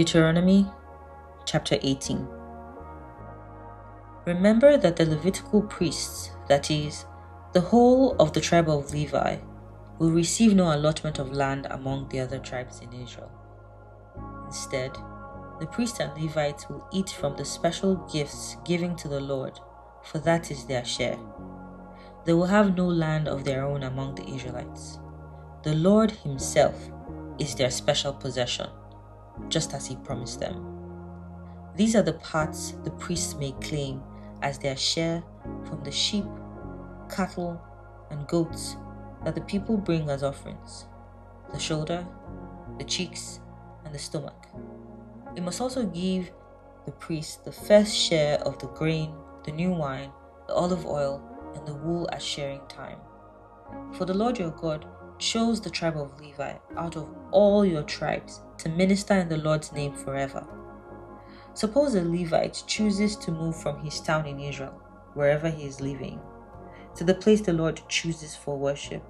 Deuteronomy chapter 18. Remember that the Levitical priests, that is, the whole of the tribe of Levi, will receive no allotment of land among the other tribes in Israel. Instead, the priests and Levites will eat from the special gifts given to the Lord, for that is their share. They will have no land of their own among the Israelites. The Lord Himself is their special possession, just as He promised them. These are the parts the priests may claim as their share from the sheep, cattle, and goats that the people bring as offerings: the shoulder, the cheeks, and the stomach. They must also give the priest the first share of the grain, the new wine, the olive oil, and the wool at shearing time. For the Lord your God chose the tribe of Levi out of all your tribes to minister in the Lord's name forever. Suppose a Levite chooses to move from his town in Israel, wherever he is living, to the place the Lord chooses for worship.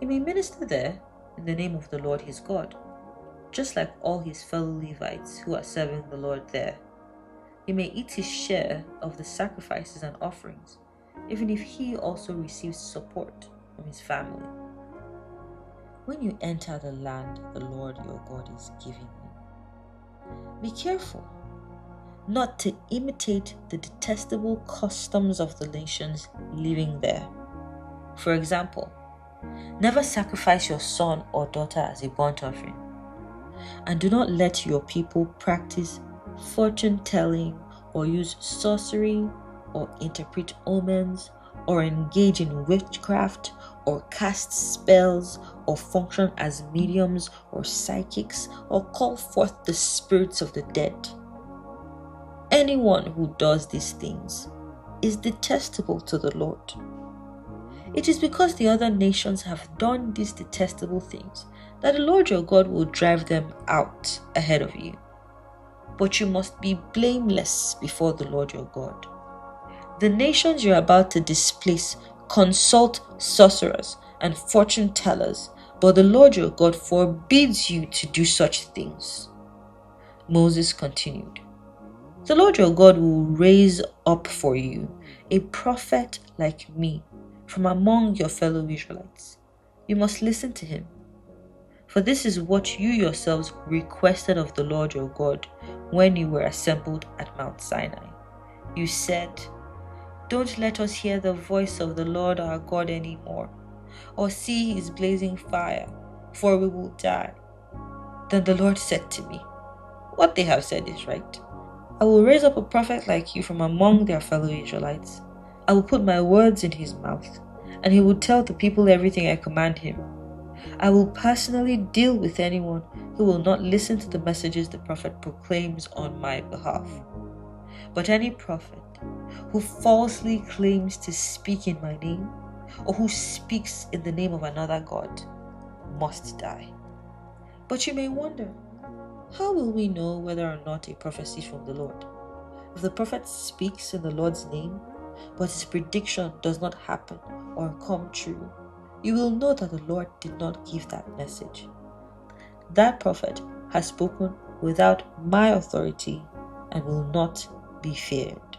He may minister there in the name of the Lord his God, just like all his fellow Levites who are serving the Lord there. He may eat his share of the sacrifices and offerings, even if he also receives support from his family. When you enter the land the Lord your God is giving you, be careful not to imitate the detestable customs of the nations living there. For example, never sacrifice your son or daughter as a burnt offering, and do not let your people practice fortune-telling or use sorcery or interpret omens or engage in witchcraft or cast spells or function as mediums or psychics or call forth the spirits of the dead. Anyone who does these things is detestable to the Lord. It is because the other nations have done these detestable things that the Lord your God will drive them out ahead of you. But you must be blameless before the Lord your God. The nations you are about to displace consult sorcerers and fortune tellers, but the Lord your God forbids you to do such things. Moses continued, the Lord your God will raise up for you a prophet like me from among your fellow Israelites. You must listen to him. For this is what you yourselves requested of the Lord your God when you were assembled at Mount Sinai. You said, don't let us hear the voice of the Lord our God anymore, or see his blazing fire, for we will die. Then the Lord said to me, what they have said is right. I will raise up a prophet like you from among their fellow Israelites. I will put my words in his mouth, and he will tell the people everything I command him. I will personally deal with anyone who will not listen to the messages the prophet proclaims on my behalf. But any prophet who falsely claims to speak in my name, or who speaks in the name of another god, must die. But you may wonder, how will we know whether or not a prophecy is from the Lord? If the prophet speaks in the Lord's name, but his prediction does not happen or come true, you will know that the Lord did not give that message. That prophet has spoken without my authority and will not be feared.